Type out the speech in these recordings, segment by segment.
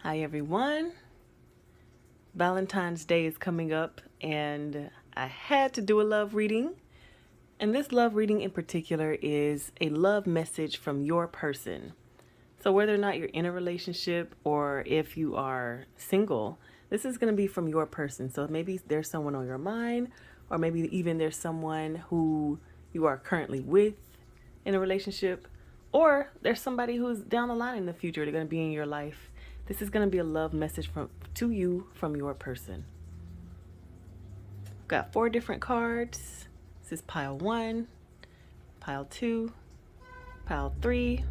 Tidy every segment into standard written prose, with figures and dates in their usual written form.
Hi everyone. Valentine's Day is coming up and I had to do a love reading. And this love reading in particular is a love message from your person. So whether or not you're in a relationship or if you are single, this is going to be from your person. So maybe there's someone on your mind, or maybe even there's someone who you are currently with in a relationship, or there's somebody who's down the line in the future. They're going to be in your life. This is going to be a love message to you from your person. Got 4 different cards. This is pile 1, pile 2, pile 3,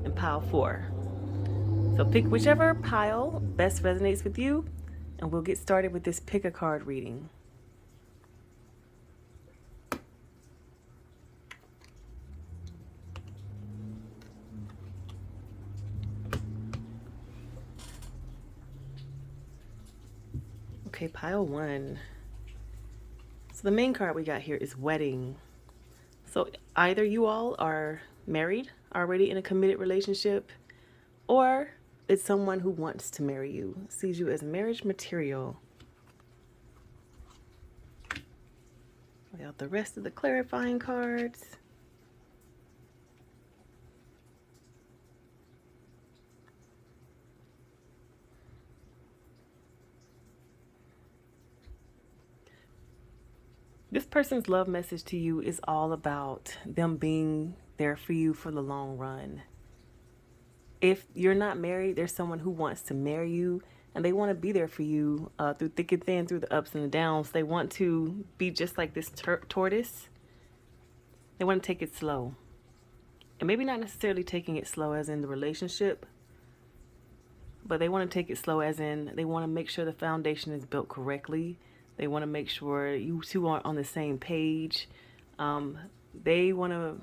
and pile 4. So pick whichever pile best resonates with you, and we'll get started with this pick a card reading. Okay, pile 1. So the main card we got here is wedding. So either you all are married, already in a committed relationship, or it's someone who wants to marry you, sees you as marriage material. We got the rest of the clarifying cards. This person's love message to you is all about them being there for you for the long run. If you're not married, there's someone who wants to marry you and they want to be there for you through thick and thin, through the ups and the downs. They want to be just like this tortoise. They want to take it slow. And maybe not necessarily taking it slow as in the relationship, but they want to take it slow as in they want to make sure the foundation is built correctly. They want to make sure you two are on the same page. They want to.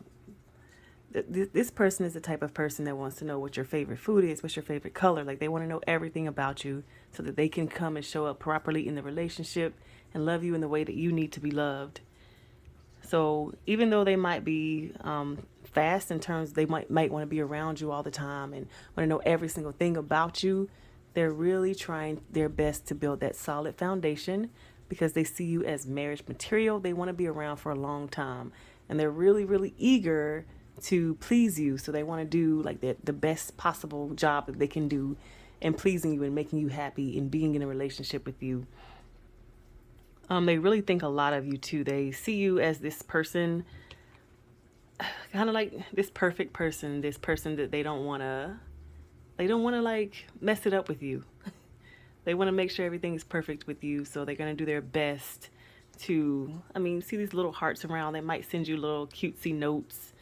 This person is the type of person that wants to know what your favorite food is, what's your favorite color. Like they want to know everything about you so that they can come and show up properly in the relationship and love you in the way that you need to be loved. So even though they might be fast in terms, they might want to be around you all the time and want to know every single thing about you, they're really trying their best to build that solid foundation because they see you as marriage material. They want to be around for a long time, and they're really, really eager to please you. So they want to do like the best possible job that they can do in pleasing you and making you happy and being in a relationship with you. They really think a lot of you too. They see you as this person, kind of like this perfect person, this person that they don't want to like mess it up with you. They want to make sure everything is perfect with you, so they're going to do their best to, see these little hearts around. They might send you little cutesy notes.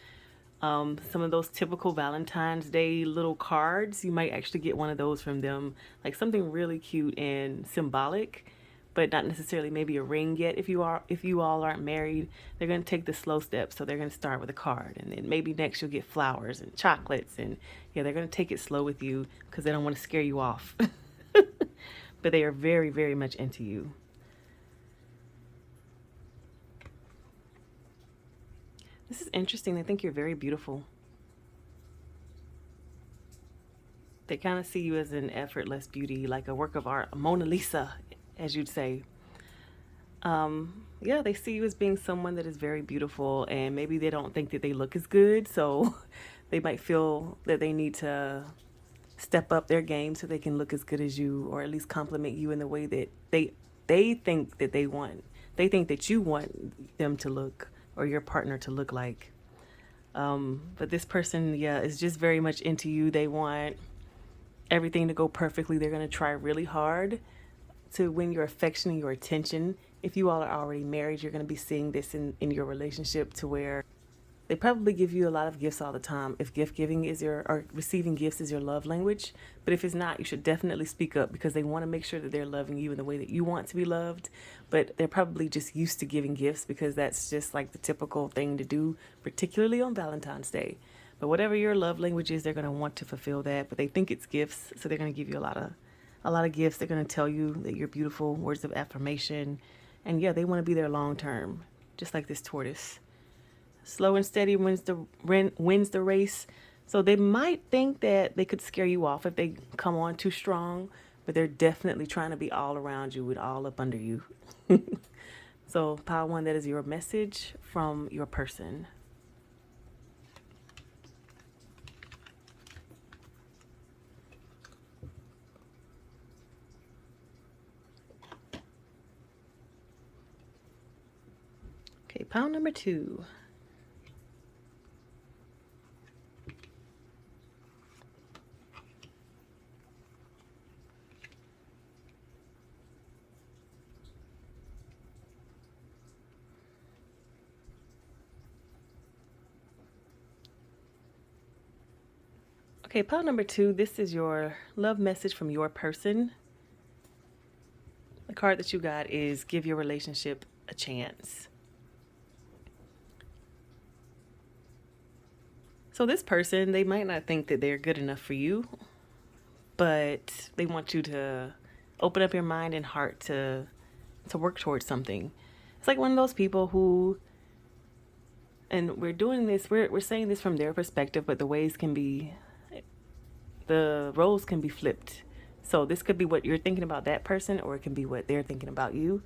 Some of those typical Valentine's Day little cards, you might actually get one of those from them, like something really cute and symbolic, but not necessarily maybe a ring yet. If you all aren't married, they're going to take the slow steps. So they're going to start with a card, and then maybe next you'll get flowers and chocolates, and yeah, they're going to take it slow with you because they don't want to scare you off. But they are very, very much into you. This is interesting. They think you're very beautiful. They kind of see you as an effortless beauty, like a work of art, a Mona Lisa, as you'd say. Yeah, they see you as being someone that is very beautiful, and maybe they don't think that they look as good, so they might feel that they need to step up their game so they can look as good as you, or at least compliment you in the way that they think that they want. They think that you want them to look, or your partner to look like. But this person, yeah, is just very much into you. They want everything to go perfectly. They're going to try really hard to win your affection and your attention. If you all are already married, you're going to be seeing this in your relationship, to where they probably give you a lot of gifts all the time. If gift giving is or receiving gifts is your love language. But if it's not, you should definitely speak up, because they want to make sure that they're loving you in the way that you want to be loved. But they're probably just used to giving gifts because that's just like the typical thing to do, particularly on Valentine's Day. But whatever your love language is, they're going to want to fulfill that. But they think it's gifts, so they're going to give you a lot of gifts. They're going to tell you that you're beautiful, words of affirmation. And yeah, they want to be there long term, just like this tortoise. Slow and steady wins the race. So they might think that they could scare you off if they come on too strong, but they're definitely trying to be all around you and all up under you. So, pile one, that is your message from your person. Okay, pile number two. Okay, pile number two, this is your love message from your person. The card that you got is give your relationship a chance. So this person, they might not think that they're good enough for you, but they want you to open up your mind and heart to work towards something. It's like one of those people who, and we're doing this, we're saying this from their perspective, but the roles can be flipped. So this could be what you're thinking about that person, or it can be what they're thinking about you.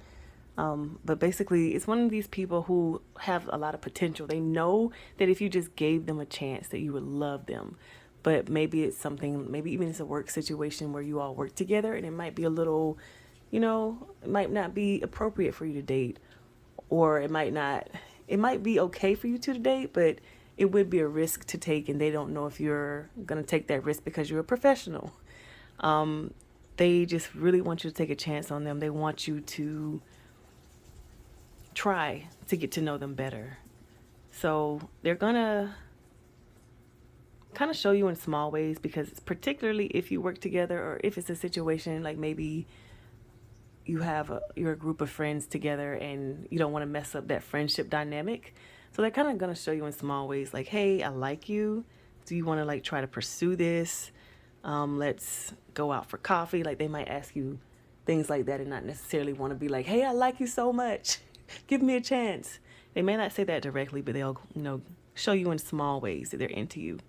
But basically, it's one of these people who have a lot of potential. They know that if you just gave them a chance, that you would love them. But maybe it's something, maybe even it's a work situation where you all work together, and it might be a little, it might not be appropriate for you to date, or it might be okay for you to date, but it would be a risk to take, and they don't know if you're going to take that risk because you're a professional. They just really want you to take a chance on them. They want you to try to get to know them better. So they're going to kind of show you in small ways, because particularly if you work together, or if it's a situation like maybe you're a group of friends together and you don't want to mess up that friendship dynamic. So they're kind of going to show you in small ways, like, hey, I like you. Do you want to like try to pursue this? Let's go out for coffee. Like they might ask you things like that, and not necessarily want to be like, hey, I like you so much. Give me a chance. They may not say that directly, but they'll, show you in small ways that they're into you.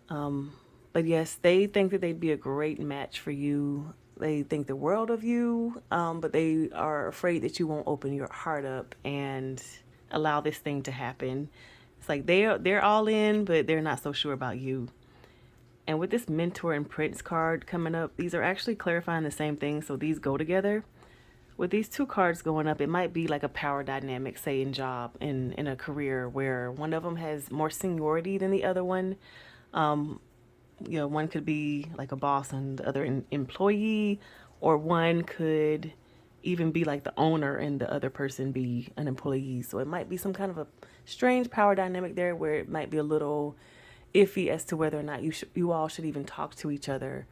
But yes, they think that they'd be a great match for you. They think the world of you, but they are afraid that you won't open your heart up and allow this thing to happen. It's like they're all in, but they're not so sure about you. And with this mentor and prince card coming up, these are actually clarifying the same thing, so these go together. With these two cards going up, it might be like a power dynamic, say in a career, where one of them has more seniority than the other one. One could be like a boss and the other an employee, or one could even be like the owner and the other person be an employee. So it might be some kind of a strange power dynamic there, where it might be a little iffy as to whether or not you all should even talk to each other.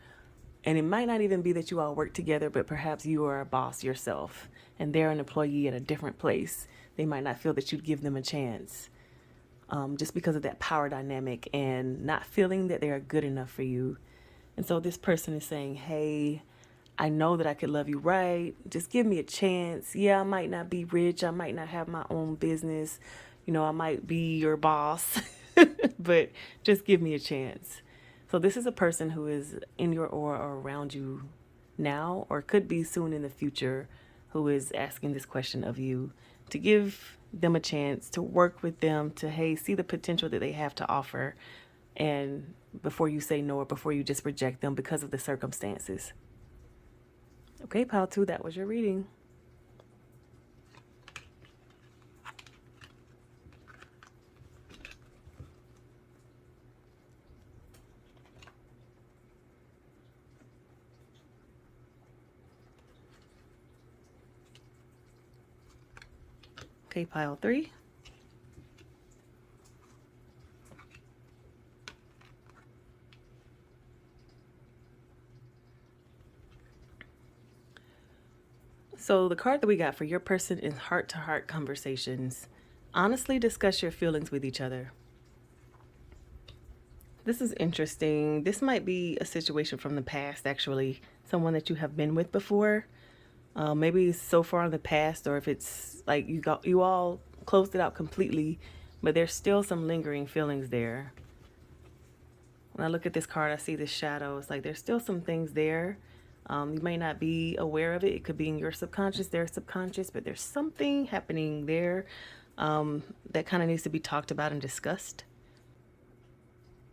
And it might not even be that you all work together, but perhaps you are a boss yourself and they're an employee at a different place. They might not feel that you'd give them a chance, just because of that power dynamic and not feeling that they are good enough for you. And so this person is saying, hey, I know that I could love you right. Just give me a chance. Yeah, I might not be rich. I might not have my own business. I might be your boss, but just give me a chance. So this is a person who is in your aura or around you now, or could be soon in the future, who is asking this question of you to give them a chance, to work with them, to, hey, see the potential that they have to offer, and before you say no, or before you just reject them because of the circumstances. Okay, pile two, that was your reading. Okay, pile three. So the card that we got for your person is heart-to-heart conversations. Honestly discuss your feelings with each other. This is interesting. This might be a situation from the past, actually. Someone that you have been with before. Maybe so far in the past, or if it's like you all closed it out completely, but there's still some lingering feelings there. When I look at this card, I see this shadow. It's like there's still some things there. You may not be aware of it. It could be in your subconscious, their subconscious, but there's something happening there that kind of needs to be talked about and discussed.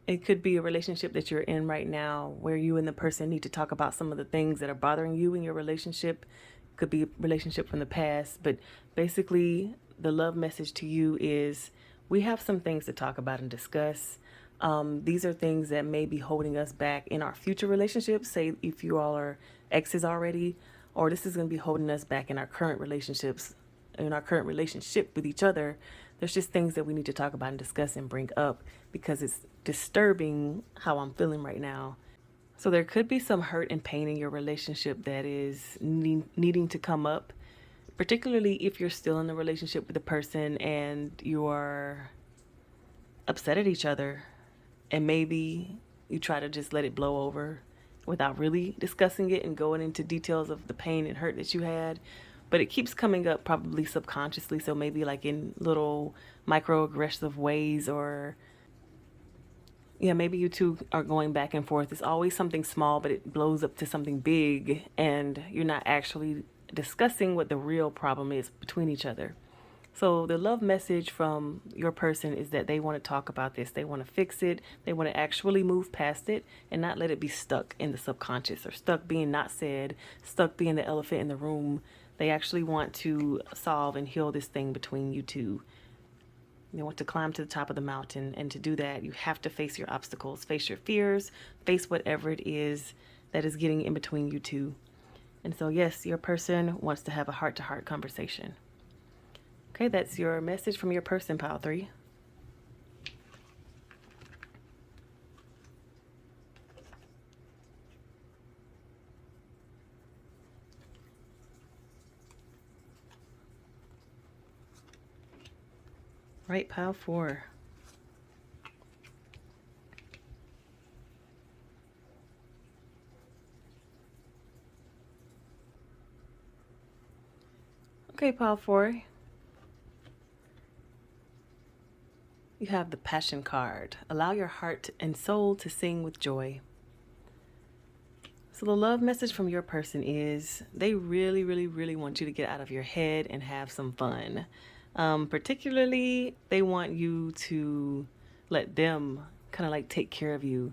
It could be a relationship that you're in right now where you and the person need to talk about some of the things that are bothering you in your relationship. It could be a relationship from the past, but basically the love message to you is we have some things to talk about and discuss. These are things that may be holding us back in our future relationships. Say if you all are exes already, or this is going to be holding us back in our current relationships, in our current relationship with each other. There's just things that we need to talk about and discuss and bring up because it's disturbing how I'm feeling right now. So there could be some hurt and pain in your relationship that is needing to come up, particularly if you're still in a relationship with a person and you're upset at each other, and maybe you try to just let it blow over without really discussing it and going into details of the pain and hurt that you had. But it keeps coming up probably subconsciously, so maybe like in little microaggressive ways, or yeah, maybe you two are going back and forth. It's always something small, but it blows up to something big, and you're not actually discussing what the real problem is between each other. So the love message from your person is that they want to talk about this. They want to fix it. They want to actually move past it and not let it be stuck in the subconscious, or stuck being not said, stuck being the elephant in the room. They actually want to solve and heal this thing between you two. They want to climb to the top of the mountain. And to do that, you have to face your obstacles, face your fears, face whatever it is that is getting in between you two. And so, yes, your person wants to have a heart-to-heart conversation. Okay, that's your message from your person, pile 3. Right, pile 4. Okay, pile 4. You have the Passion card. Allow your heart and soul to sing with joy. So the love message from your person is they really, really, really want you to get out of your head and have some fun. Particularly, they want you to let them kind of like take care of you.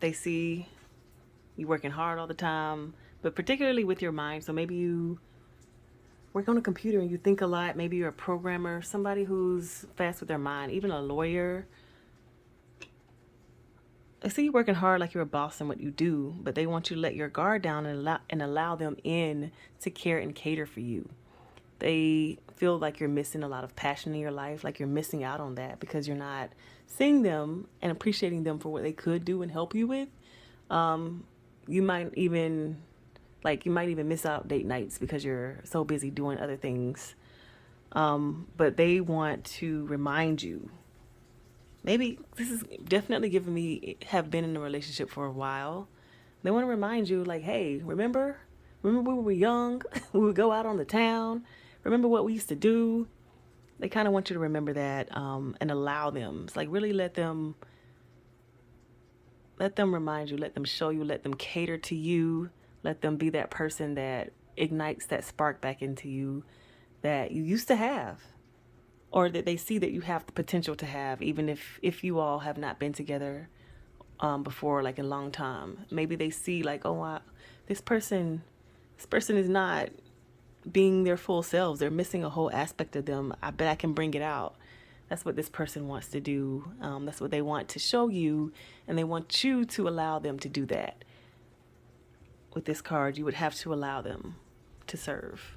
They see you working hard all the time, but particularly with your mind. So maybe you work on a computer and you think a lot. Maybe you're a programmer, somebody who's fast with their mind, even a lawyer. I see you working hard like you're a boss in what you do, but they want you to let your guard down and allow them in to care and cater for you. They feel like you're missing a lot of passion in your life, like you're missing out on that because you're not seeing them and appreciating them for what they could do and help you with. You might even miss out date nights because you're so busy doing other things. But they want to remind you. Maybe this is definitely giving me have been in a relationship for a while. They want to remind you, like, hey, remember when we were young, we would go out on the town. Remember what we used to do? They kind of want you to remember that and allow them. It's like really let them remind you, let them show you, let them cater to you, let them be that person that ignites that spark back into you that you used to have, or that they see that you have the potential to have, even if you all have not been together before, like a long time. Maybe they see like, oh, this person is not being their full selves. They're missing a whole aspect of them. I bet I can bring it out. That's what this person wants to do. That's what they want to show you, and they want you to allow them to do that. With this card, you would have to allow them to serve.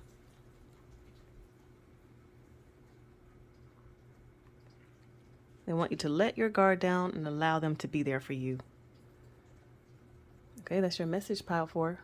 They want you to let your guard down and allow them to be there for you. Okay, that's your message, pile 4.